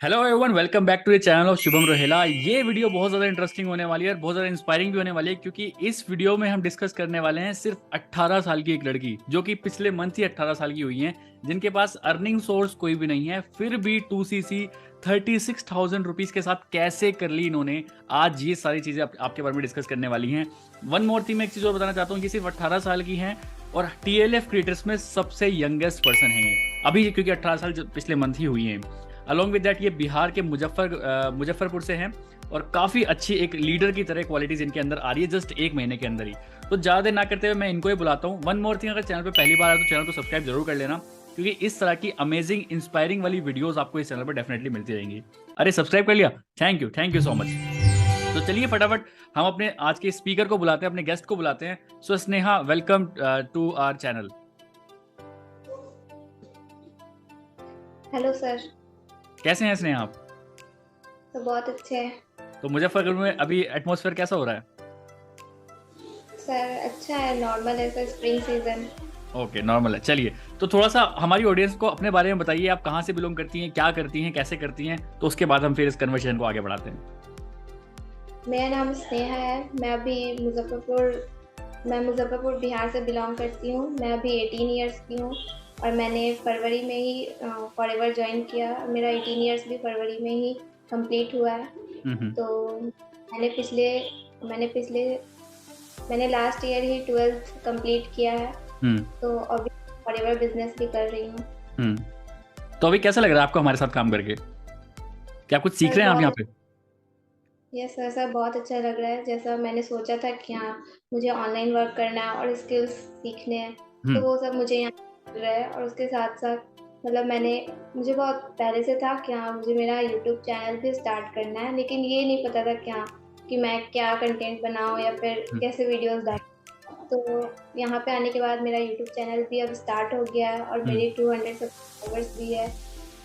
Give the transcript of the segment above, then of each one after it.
Hello everyone, welcome back to the channel of Shubham Rohela. ये video बहुत ज़्यादा इंटरेस्टिंग होने वाली है और बहुत ज़्यादा इंस्पायरिंग भी होने वाली है, क्योंकि इस वीडियो में हम डिस्कस करने वाले हैं सिर्फ 18 साल की एक लड़की जो कि पिछले मंथ ही 18 साल की हुई है, जिनके पास अर्निंग सोर्स कोई भी नहीं है, फिर भी 2cc 36,000 रुपीज़ के साथ कैसे कर ली इन्होंने। आज ये सारी चीज़ें आपके बारे में डिस्कस करने वाली हैं। वन मोर थिंग मैं एक चीज़ और बताना चाहता हूँ कि सिर्फ 18 साल की हैं और TLF क्रिएटर्स में सबसे यंगेस्ट पर्सन है ये अभी, क्योंकि 18 साल पिछले मंथ ही हुई हैं। अलॉन्ग विद दैट ये बिहार के मुजफ्फरपुर से हैं और काफ़ी अच्छी एक लीडर की तरह क्वालिटीज़ इनके अंदर आ रही है जस्ट एक महीने के अंदर ही। तो ज़्यादा देर ना करते हुए मैं इनको ही बुलाता हूँ। वन मोर थिंग, अगर चैनल पे पहली बार आए तो चैनल को सब्सक्राइब जरूर कर लेना, क्योंकि इस तरह की अमेजिंग इंस्पायरिंग वाली वीडियोस आपको इस चैनल पर डेफिनेटली मिलती रहेंगी। अरे सब्सक्राइब कर लिया, थैंक यू सो मच। तो चलिए फटाफट हम अपने आज के स्पीकर को बुलाते हैं, अपने गेस्ट को बुलाते हैं। So Sneha, welcome to our channel. Hello sir. कैसे हैं स्नेहा आप? तो बहुत अच्छे हैं तो मुजफ्फरपुर में अभी एटमॉस्फेयर कैसा हो रहा है? सर। अच्छा है, नॉर्मल है sir, spring season. Okay, normal है। चलिए, तो थोड़ा सा हमारी ऑडियंस को अपने बारे में बताइए, आप कहाँ से बिलोंग करती हैं, क्या करती हैं, कैसे करती हैं, तो उसके बाद हम फिर इस कन्वर्सेशन को आगे बढ़ाते हैं। मेरा नाम स्नेहा है। मैं मुजफ्फरपुर बिहार से बिलोंग करती हूँ। मैं अभी 18 इयर्स की हूँ और मैंने फरवरी में ही फॉरएवर ज्वाइन किया। मेरा 18 इयर्स भी फरवरी में ही कंप्लीट हुआ है। तो मैंने पिछले मैंने पिछले मैंने लास्ट ईयर ही 12th कंप्लीट किया है। तो अभी फॉरएवर बिजनेस भी कर रही हूँ। तो अभी कैसा लग रहा है आपको हमारे साथ काम करके? क्या कुछ सीख सर रहे हैं आप यहाँ बहुत पे? यस सर, सर बहुत अच्छा लग रहा है। जैसा मैंने सोचा था कि हाँ, मुझे ऑनलाइन वर्क करना है और स्किल्स सीखने हैं, तो हम्म। वो सब मुझे यहाँ मिल रहा है। और उसके साथ साथ मतलब मुझे बहुत पहले से था कि हाँ, मुझे मेरा यूट्यूब चैनल भी स्टार्ट करना है, लेकिन ये नहीं पता था कि हाँ, कि मैं क्या कंटेंट बनाऊँ या फिर हम्म। कैसे वीडियोस डालूँ। तो यहाँ पे आने के बाद मेरा यूट्यूब चैनल भी अब स्टार्ट हो गया है और हम्म। मेरे 200 सब्सक्राइबर्स भी है।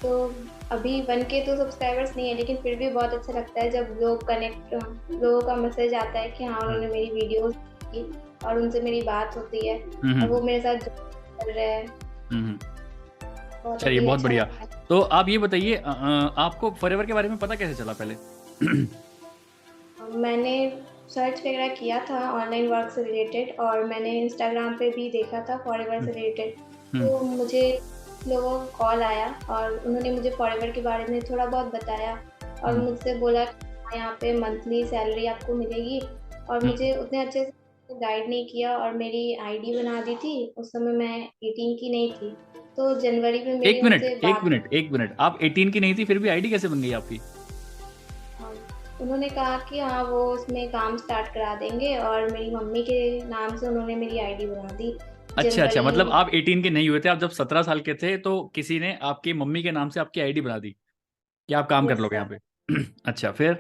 तो अभी 1K तो सब्सक्राइबर्स नहीं है, लेकिन फिर भी बहुत अच्छा लगता है जब लोगों का मैसेज आता है कि हाँ, उन्होंने मेरी वीडियोस की और उनसे मेरी बात होती है और वो मेरे साथ कर रहे हैं। हम्म। बहुत चलिए, अभी बहुत अच्छा बढ़िया। लगता है। तो आप ये बताइए, आपको फॉरएवर के बारे में पता कैसे चला पहले? मैंने सर्च वगैरह किया था ऑनलाइन वर्क से रिलेटेड और मैंने इंस्टाग्राम पे भी देखा था फॉरएवर से रिलेटेड। हम्म। तो मुझे लोगों का कॉल आया और उन्होंने मुझे फॉरएवर के बारे में थोड़ा बहुत बताया और हम्म। मुझसे बोला कि हाँ, यहाँ पे मंथली सैलरी आपको मिलेगी। और हम्म। मुझे उतने अच्छे से गाइड नहीं किया और मेरी आईडी बना दी थी। उस समय मैं 18 की नहीं थी। तो जनवरी में मेरी एक मिनट, उनसे एक बात। मिनट, एक मिनट, आप 18 की नहीं थी फिर भी आईडी कैसे बन गई आपकी? हाँ, उन्होंने कहा कि हाँ, वो उसमें काम स्टार्ट करा देंगे और मेरी मम्मी के नाम से उन्होंने मेरी आईडी बना दी अच्छा अच्छा, जनवरी मतलब में। आप 18 के नहीं हुए थे, आप जब 17 साल के थे तो किसी ने आपकी मम्मी के नाम से आपकी आईडी बना दी कि आप काम कर यस लोगे सर। यहाँ पे। अच्छा, फिर?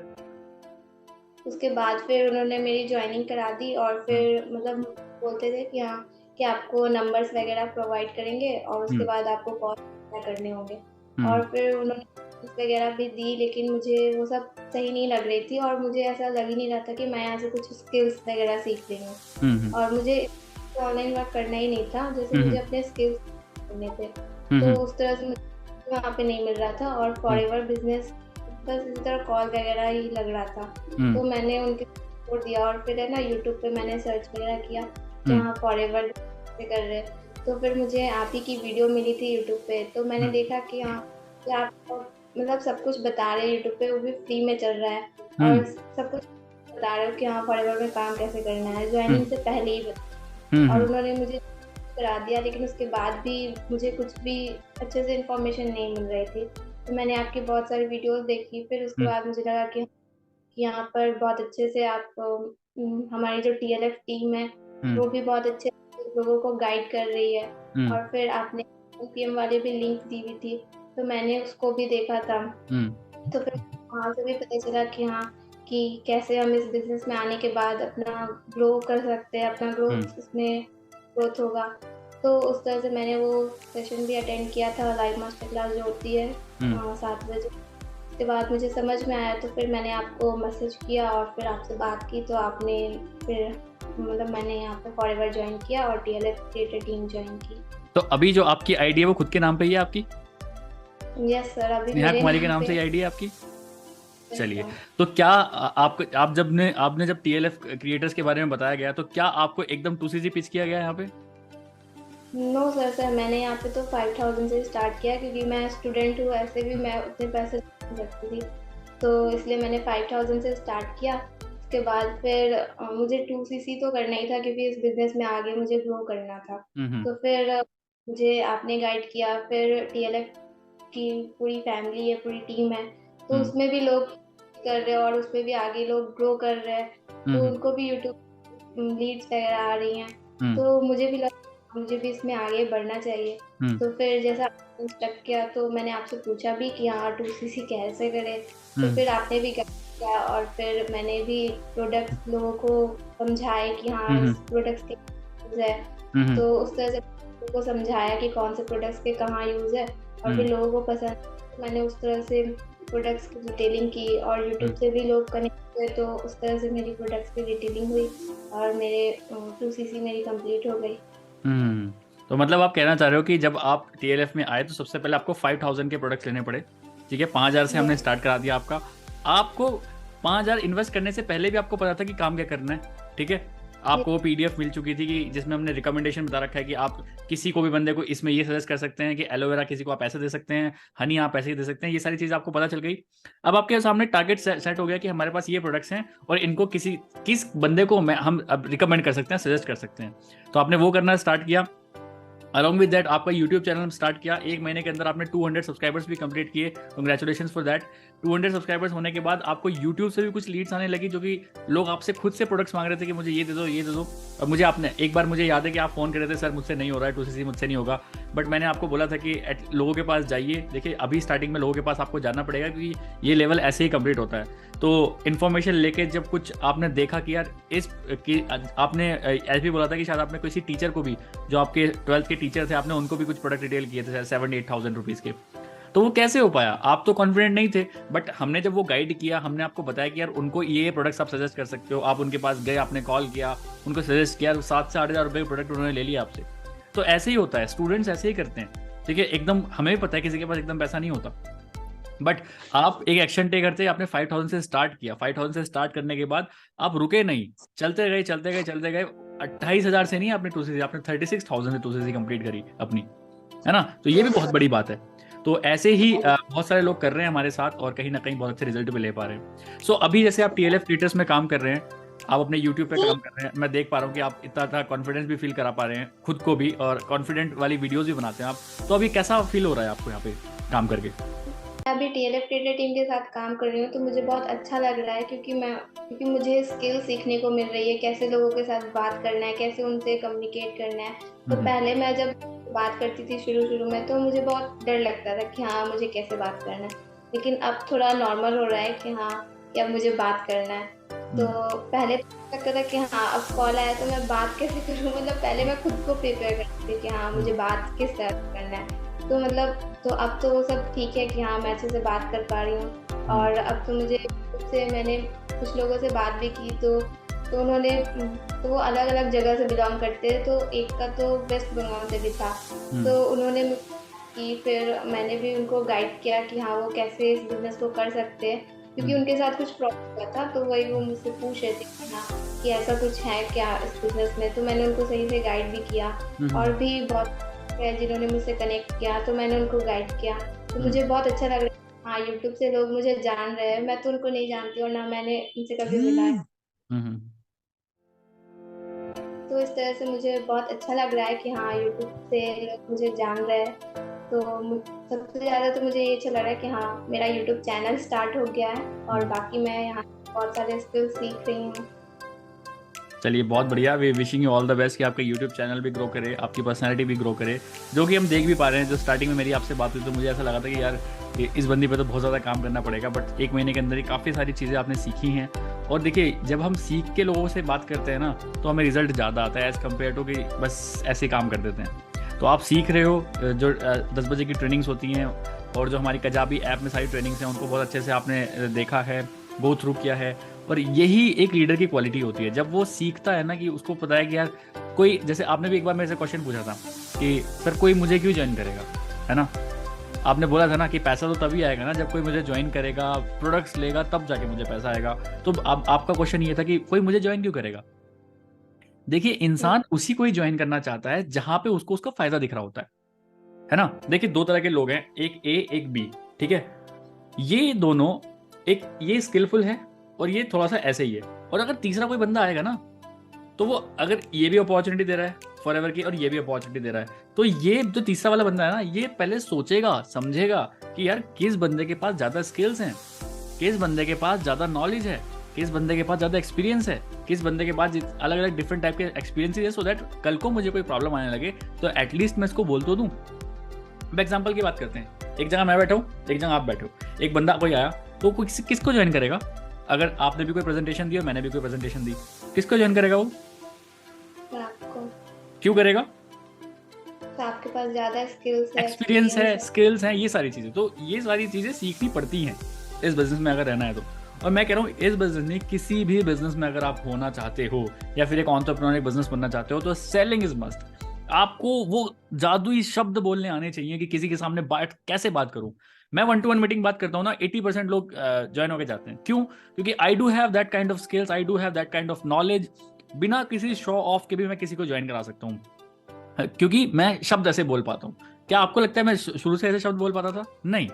उसके बाद फिर उन्होंने मेरी ज्वाइनिंग करा दी और हम्म। फिर मतलब बोलते थे कि हाँ, कि आपको नंबर्स वगैरह प्रोवाइड करेंगे और उसके हम्म। बाद आपको कॉल करने होंगे। हम्म। और फिर उन्होंने numbers वगैरह भी दी, लेकिन मुझे वो सब सही नहीं लग रही थी और मुझे ऐसा लग ही नहीं रहा था कि मैं यहाँ से कुछ स्किल्स वगैरह सीख रही हूँ। हम्म। और मुझे ऑनलाइन वर्क करना ही नहीं था, जैसे मुझे हम्म। अपने स्किल्स करने थे। तो हम्म। उस तरह से मुझे वहाँ पे नहीं मिल रहा था और हम्म। फॉरएवर बिजनेस बस इसी तरह कॉल वगैरह ही लग रहा था। हम्म। तो मैंने उनके छोड़ दिया और फिर है ना, यूट्यूब पे मैंने सर्च वगैरह किया कि हम्म। हाँ, फॉरएवर से कर रहे हैं। तो फिर मुझे आप ही की वीडियो मिली थी यूट्यूब पे, तो मैंने हम्म। देखा कि हाँ, कि आप मतलब सब कुछ बता रहे हैं यूट्यूब पे, वो भी फ्री में चल रहा है। हम्म। और सब कुछ बता रहे हो कि हाँ, फॉरएवर में काम कैसे करना है, हम्म। ज्वाइनिंग से पहले ही हम्म। और उन्होंने मुझे करा दिया, लेकिन उसके बाद भी मुझे कुछ भी अच्छे से इन्फॉर्मेशन नहीं मिल रही थी। तो मैंने आपकी बहुत सारी वीडियोस देखी, फिर उसके हम्म। बाद मुझे लगा कि यहाँ पर बहुत अच्छे से आप हमारी जो TLF टीम है हम्म। वो भी बहुत अच्छे लोगों को गाइड कर रही है। हम्म। और फिर आपने PM वाले भी लिंक दी हुई थी, तो मैंने उसको भी देखा था। हम्म। तो फिर वहाँ से भी पता चला कि हाँ, कि कैसे हम इस बिजनेस में आने के बाद अपना ग्रो कर सकते हैं, अपना हम्म। ग्रोथ इसमें ग्रोथ होगा। तो उस तरह से मैंने वो सेशन भी अटेंड किया था, लाइव मास्टर क्लास जो होती है हम्म। 7 बजे। उसके बाद मुझे समझ में आया, तो फिर मैंने आपको मैसेज किया और फिर आपसे बात की, तो आपने फिर मतलब मैंने यहाँ पे फॉरएवर ज्वाइन किया और TLF क्रिएटर टीम ज्वाइन की। तो अभी जो आपकी आईडी है वो खुद के नाम पे ही है आपकी? यस सर, अभी स्नेहा मेरे कुमारी के नाम नाम पे। से ही आईडी है आपकी? Yes, चलिए, sir. तो क्या आपको आप जब ने आपने जब टीएलएफ क्रिएटर्स के बारे में बताया गया तो क्या आपको एकदम 2cc पिच किया गया यहाँ पे? नो सर, मैंने यहाँ पे तो 5000 से स्टार्ट किया, क्योंकि मैं स्टूडेंट हूँ, ऐसे भी मैं उतने पैसे नहीं सकती थी, तो इसलिए मैंने 5000 से स्टार्ट किया। उसके बाद फिर मुझे 2cc तो करना ही था, क्योंकि इस बिजनेस में आगे मुझे ग्रो करना था। तो फिर मुझे आपने गाइड किया, फिर टीएलएफ की पूरी फैमिली है, पूरी टीम है, तो उसमें भी लोग कर रहे हैं और उसमें भी आगे लोग ग्रो कर रहे हैं, तो उनको भी यूट्यूब लीड्स वगैरह आ रही हैं, तो मुझे भी लगा मुझे भी इसमें आगे बढ़ना चाहिए। तो फिर जैसा आपने स्टेप किया, तो मैंने आपसे पूछा भी कि हाँ 2cc कैसे करें, तो फिर आपने भी किया, और फिर मैंने भी प्रोडक्ट्स लोगों को समझाए कि हाँ इस प्रोडक्ट्स के यूज है, तो उस तरह से लोगों को समझाया कि कौन से प्रोडक्ट्स के कहाँ यूज है, और फिर लोगों को पसंद, मैंने उस तरह से प्रोडक्ट्स की डिटेलिंग की, और यूट्यूब से भी लोग कनेक्ट हुए, तो उस तरह से मेरी प्रोडक्ट्स की डिटेलिंग हुई, और मेरे 2cc मेरी कंप्लीट हो गई। तो मतलब आप कहना चाह रहे हो कि जब आप टीएलएफ में आए तो सबसे पहले आपको 5000 के प्रोडक्ट्स लेने पड़े, ठीक है, 5000 से हमने स्टार्ट करा दिया आपका। आपको 5000 इन्वेस्ट करने से पहले भी आपको पता था कि काम क्या करना है, ठीक है? आपको वो पीडीएफ मिल चुकी थी कि जिसमें हमने रिकमेंडेशन बता रखा है कि आप किसी को भी बंदे को इसमें ये सजेस्ट कर सकते हैं कि एलोवेरा किसी को आप ऐसे दे सकते हैं, हनी आप ऐसे दे सकते हैं, ये सारी चीज़ आपको पता चल गई। अब आपके सामने टारगेट सेट हो गया कि हमारे पास ये प्रोडक्ट्स हैं और इनको किस बंदे को हम अब रिकमेंड कर सकते हैं, सजेस्ट कर सकते हैं। तो आपने वो करना स्टार्ट किया। अलॉन्ग विद दैट आपका यूट्यूब चैनल स्टार्ट किया। 1 महीने के अंदर आपने 200 सब्सक्राइबर्स भी कंप्लीट किए। Congratulations for that. 200 सब्सक्राइबर्स होने के बाद आपको यूट्यूब से भी कुछ लीड्स आने लगी, जो कि लोग आपसे खुद से प्रोडक्ट्स मांग रहे थे कि मुझे ये दे दो, ये दे दो। और मुझे आपने एक बार, मुझे याद है कि आप फ़ोन कर रहे थे, सर मुझसे नहीं हो रहा है, 2cc मुझसे नहीं होगा। बट मैंने आपको बोला था कि लोगों के पास जाइए। देखिए अभी स्टार्टिंग में लोगों के पास आपको जाना पड़ेगा, क्योंकि ये लेवल ऐसे ही कंप्लीट होता है। तो इन्फॉर्मेशन लेके जब कुछ आपने देखा कि यार आपने ऐसे भी बोला था कि शायद आपने किसी टीचर को भी, जो आपके 12th के टीचर थे, आपने उनको भी कुछ प्रोडक्ट रिटेल किए थे 7-8,000 रुपीज़ के। तो वो कैसे हो पाया? आप तो कॉन्फिडेंट नहीं थे, बट हमने जब वो गाइड किया, हमने आपको बताया कि यार उनको ये प्रोडक्ट्स आप सजेस्ट कर सकते हो। आप उनके पास गए, आपने कॉल किया, उनको सजेस्ट किया, 7 से 8,000 रुपये के प्रोडक्ट उन्होंने ले लिया आपसे। तो ऐसे ही होता है, स्टूडेंट्स ऐसे ही करते हैं, ठीक है? एकदम हमें भी पता है किसी के पास एकदम पैसा नहीं होता, बट आप एक एक्शन टेक करते हैं। आपने 5,000 से स्टार्ट किया। 5,000 से स्टार्ट करने के बाद आप रुके नहीं, चलते गए चलते गए चलते गए। 28,000 से नहीं आपने 2cc, आपने 36,000 से 2cc कंप्लीट करी अपनी, है ना? तो ये भी बहुत बड़ी बात है। तो ऐसे ही बहुत सारे लोग कर रहे हैं हमारे साथ, और कहीं ना कहीं बहुत अच्छे रिजल्ट भी ले पा रहे हैं। सो अभी जैसे आप टीएलएफ क्रिएटर्स में काम कर रहे हैं, आप अपने यूट्यूब पे काम कर रहे हैं, मैं देख पा रहा हूँ कि आप इतना कॉन्फिडेंस भी फील करा पा रहे हैं खुद को भी, और कॉन्फिडेंट वाली वीडियोज भी बनाते हैं आप। तो अभी कैसा फील हो रहा है आपको यहाँ पे काम करके? मैं अभी टीएलएफ क्रिएटर टीम के साथ काम कर रही हूँ, तो मुझे बहुत अच्छा लग रहा है, क्योंकि मुझे स्किल सीखने को मिल रही है, कैसे लोगों के साथ बात करना है, कैसे उनसे कम्युनिकेट करना है। तो पहले मैं जब बात करती थी शुरू में, तो मुझे बहुत डर लगता था कि हाँ मुझे कैसे बात करना है, लेकिन अब थोड़ा नॉर्मल हो रहा है कि हाँ कि अब मुझे बात करना है। तो पहले लगता था कि हाँ अब कॉल आया तो मैं बात कैसे करूँ, मतलब पहले मैं खुद को प्रिपेयर करती थी कि हाँ मुझे बात किस तरह करना है। तो तो अब तो वो सब ठीक है कि हाँ मैं अच्छे से बात कर पा रही हूँ। और अब तो मैंने कुछ लोगों से बात भी की, तो उन्होंने, तो वो अलग अलग जगह से बिलोंग करते हैं। तो एक का तो वेस्ट बंगाल से भी था, तो उन्होंने की, फिर मैंने भी उनको गाइड किया कि हाँ वो कैसे इस बिजनेस को कर सकते हैं, क्योंकि उनके साथ कुछ प्रॉब्लम हुआ था। तो वही वो मुझसे पूछ रहे थे कि हाँ कि ऐसा कुछ है क्या इस बिजनेस में, तो मैंने उनको सही से गाइड भी किया। और भी बहुत है जिन्होंने मुझसे कनेक्ट किया, तो मैंने उनको गाइड किया। तो मुझे बहुत अच्छा लग रहा है। हाँ यूट्यूब से लोग मुझे जान रहे हैं, मैं तो उनको नहीं जानती और ना मैंने उनसे कभी मिला है। तो इस तरह से मुझे बहुत अच्छा लग रहा है कि हाँ यूट्यूब से लोग मुझे जान रहे हैं। तो सबसे ज़्यादा तो मुझे ये अच्छा लग रहा है कि हाँ मेरा यूट्यूब चैनल स्टार्ट हो गया है, और बाकी मैं यहाँ बहुत सारे स्किल्स सीख रही हूँ। चलिए बहुत बढ़िया। We wishing you all the best कि आपका यूट्यूब चैनल भी ग्रो करे, आपकी पर्सनैलिटी भी ग्रो करे, जो कि हम देख भी पा रहे हैं। जो स्टार्टिंग में मेरी आपसे बात हुई तो मुझे ऐसा लगा था कि यार इस बंदी पे तो बहुत ज़्यादा काम करना पड़ेगा, बट 1 महीने के अंदर ही काफ़ी सारी चीज़ें आपने सीखी हैं। और देखिए जब हम सीख के लोगों से बात करते हैं ना, तो हमें रिजल्ट ज़्यादा आता है एज़ कम्पेयर टू कि बस ऐसे काम कर देते हैं। तो आप सीख रहे हो, जो 10 बजे की ट्रेनिंग्स होती हैं, और जो हमारी कजाबी ऐप में सारी ट्रेनिंग्स हैं, उनको बहुत अच्छे से आपने देखा है, गो थ्रू किया है। और यही एक लीडर की क्वालिटी होती है, जब वो सीखता है ना, कि उसको पता है कि यार कोई, जैसे आपने भी एक बार मेरे से क्वेश्चन पूछा था कि सर कोई मुझे क्यों ज्वाइन करेगा, है ना? आपने बोला था ना कि पैसा तो तभी आएगा ना जब कोई मुझे ज्वाइन करेगा, प्रोडक्ट्स लेगा, तब जाके मुझे पैसा आएगा। तो अब आपका क्वेश्चन ये था कि कोई मुझे ज्वाइन क्यों करेगा? देखिए, इंसान उसी को ही ज्वाइन करना चाहता है जहां पे उसको उसका फायदा दिख रहा होता है ना। देखिए, दो तरह के लोग हैं, एक ए एक बी, ठीक है। ये दोनों, एक ये स्किलफुल है और ये थोड़ा सा ऐसे ही है। और अगर तीसरा कोई बंदा आएगा ना, तो वो अगर ये भी अपॉर्चुनिटी दे रहा है फॉरएवर की और ये भी अपॉर्चुनिटी दे रहा है, तो ये जो तीसरा वाला बंदा है ना, ये पहले सोचेगा, समझेगा कि यार किस बंदे के पास ज्यादा स्किल्स हैं, किस बंदे के पास ज्यादा नॉलेज है, किस बंदे के पास ज्यादा एक्सपीरियंस है, किस बंदे के पास अलग अलग डिफरेंट टाइप के एक्सपीरियंस है, सो दैट कल को मुझे कोई प्रॉब्लम आने लगे तो एटलीस्ट मैं इसको बोल तो दूं। अब एग्जाम्पल की बात करते हैं, एक जगह मैं बैठा हूँ, एक जगह आप बैठे हो, एक बंदा कोई आया तो किसको ज्वाइन करेगा? अगर आपने भी कोई प्रेजेंटेशन दी और मैंने भी कोई प्रेजेंटेशन दी, किसको ज्वाइन करेगा वो? आपको। क्यों करेगा? तो आपके पास ज्यादा स्किल्स है, एक्सपीरियंस है, स्किल्स हैं, ये सारी चीजें, तो ये सारी चीजें सीखनी पड़ती हैं इस बिजनेस में अगर रहना है तो। और मैं कह रहा हूँ इस बिजनेस में, किसी भी बिजनेस में अगर आप होना चाहते हो या फिर एक एंटरप्रेन्योर बिजनेस बनना चाहते हो, तो सेलिंग इज मस्ट। आपको वो जादुई शब्द बोलने आने चाहिए कि किसी के सामने कैसे बात करूं। मैं 1-to-1 मीटिंग बात करता हूँ ना, 80% लोग ज्वाइन होके जाते हैं। क्यों? क्योंकि I do have that kind of skills, I do have that kind of knowledge. बिना किसी शो ऑफ के भी मैं किसी को ज्वाइन करा सकता हूँ, क्योंकि मैं शब्द ऐसे बोल पाता हूँ। क्या आपको लगता है मैं शुरू से ऐसे शब्द बोल पाता था? नहीं,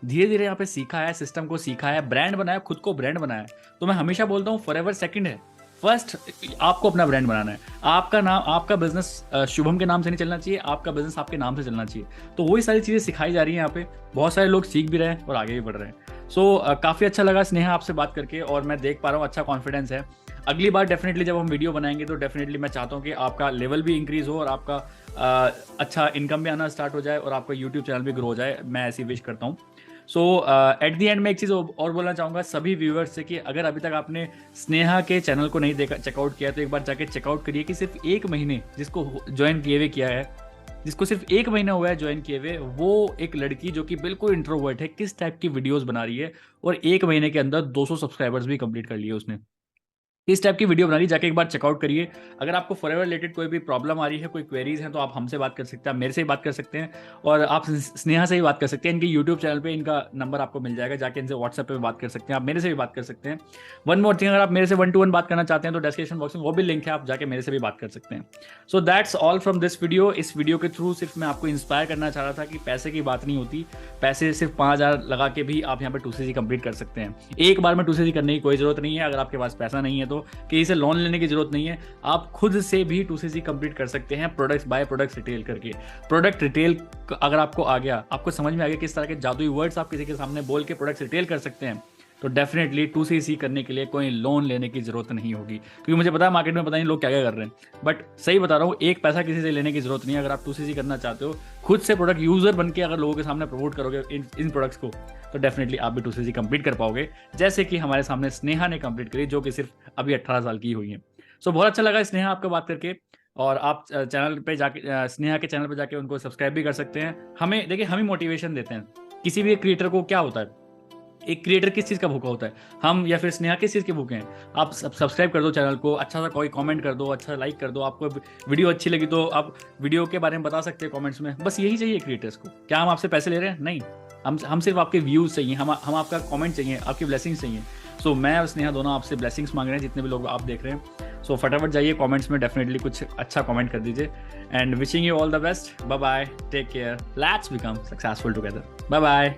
धीरे धीरे यहाँ पे सीखा है, सिस्टम को सीखा है, ब्रांड बनाया, खुद को ब्रांड बनाया। तो मैं हमेशा बोलता हूँ फॉरएवर सेकंड है, फर्स्ट आपको अपना ब्रांड बनाना है। आपका नाम, आपका बिजनेस शुभम के नाम से नहीं चलना चाहिए, आपका बिजनेस आपके नाम से चलना चाहिए। तो वही सारी चीजें सिखाई जा रही हैं यहाँ पे, बहुत सारे लोग सीख भी रहे हैं और आगे भी बढ़ रहे हैं। सो काफी अच्छा लगा स्नेहा आपसे बात करके, और मैं देख पा रहा हूँ अच्छा कॉन्फिडेंस है। अगली बार डेफिनेटली जब हम वीडियो बनाएंगे तो डेफिनेटली मैं चाहता हूँ कि आपका लेवल भी इंक्रीज हो और आपका अच्छा इनकम भी आना स्टार्ट हो जाए और आपका यूट्यूब चैनल भी ग्रो हो जाए। मैं ऐसी विश करता हूँ। सो एट द एंड में एक चीज़ और बोलना चाहूँगा सभी व्यूअर्स से कि अगर अभी तक आपने स्नेहा के चैनल को नहीं देखा, चेकआउट किया, तो एक बार जाके चेकआउट करिए कि सिर्फ 1 महीने जिसको ज्वाइन किए हुए किया है, जिसको सिर्फ 1 महीना हुआ है ज्वाइन किए हुए, वो एक लड़की जो कि बिल्कुल इंट्रोवर्ट है, किस टाइप की वीडियोस बना रही है और 1 महीने के अंदर 200 सब्सक्राइबर्स भी कंप्लीट कर लिए उसने। इस टाइप की वीडियो बना रही, जाके एक बार चेकआउट करिए। अगर आपको फॉरएवर रिलेटेड कोई भी प्रॉब्लम आ रही है, कोई क्वेरीज हैं, तो आप हमसे बात कर सकते हैं, आप मेरे से ही बात कर सकते हैं और आप स्नेहा से ही बात कर सकते हैं। इनके यूट्यूब चैनल पे इनका नंबर आपको मिल जाएगा, जाके इनसे व्हाट्सएप पे बात कर सकते हैं, आप मेरे से भी बात कर सकते हैं। वन मोर थिंग, अगर आप मेरे से 1-to-1 बात करना चाहते हैं तो डिस्क्रिप्शन बॉक्स में वो भी लिंक है, आप जाके मेरे से भी बात कर सकते हैं। So that's all from this video. इस वीडियो के थ्रू सिर्फ मैं आपको इंस्पायर करना चाह रहा था कि पैसे की बात नहीं होती, पैसे सिर्फ 5,000 लगा के भी आप यहाँ पे 2CC कंप्लीट कर सकते हैं। एक बार में 2CC करने की कोई जरूरत नहीं है। अगर आपके पास पैसा नहीं है तो किसी से लोन लेने की जरूरत नहीं है, आप खुद से भी 2CC कंप्लीट कर सकते हैं, प्रोडक्ट्स बाय प्रोडक्ट्स रिटेल करके। प्रोडक्ट रिटेल अगर आपको आ गया, आपको समझ में आ गया किस तरह के जादुई वर्ड्स आप किसी के सामने बोल के प्रोडक्ट्स रिटेल कर सकते हैं, तो डेफिनेटली 2CC करने के लिए कोई लोन लेने की जरूरत नहीं होगी। क्योंकि मुझे पता है मार्केट में पता नहीं लोग क्या क्या कर रहे हैं, बट सही बता रहा हूँ, एक पैसा किसी से लेने की जरूरत नहीं है। अगर आप 2CC करना चाहते हो, खुद से प्रोडक्ट यूजर बन के अगर लोगों के सामने प्रमोट करोगे इन प्रोडक्ट्स को, तो डेफिनेटली आप भी 2CC कंप्लीट कर पाओगे, जैसे कि हमारे सामने स्नेहा ने कंप्लीट करी, जो कि सिर्फ अभी 18 साल की हुई है। सो बहुत अच्छा लगा स्नेहा आपको बात करके, और आप चैनल पे जाके स्नेहा के चैनल पे जाके उनको सब्सक्राइब भी कर सकते हैं। हमें देखिए, हम ही मोटिवेशन देते हैं। किसी भी क्रिएटर को क्या होता है, एक क्रिएटर किस चीज़ का भूखा होता है, हम या फिर स्नेहा किस चीज़ के भूखे हैं। आप सब्सक्राइब कर दो चैनल को, अच्छा सा कोई कमेंट कर दो, अच्छा लाइक कर दो। आपको वीडियो अच्छी लगी तो आप वीडियो के बारे में बता सकते हैं कमेंट्स में। बस यही चाहिए क्रिएटर्स को। क्या हम आपसे पैसे ले रहे हैं? नहीं, हम सिर्फ आपके व्यूज़ चाहिए, हम आपका कमेंट चाहिए, आपकी ब्लेसिंग्स चाहिए। सो मैं और स्नेहा दोनों आपसे ब्लेसिंग्स मांग रहे हैं, जितने भी लोग आप देख रहे हैं। सो फटाफट जाइए कमेंट्स में डेफिनेटली कुछ अच्छा कमेंट कर दीजिए, and wishing you all the best. Bye bye, take care, let's become successful together. Bye bye.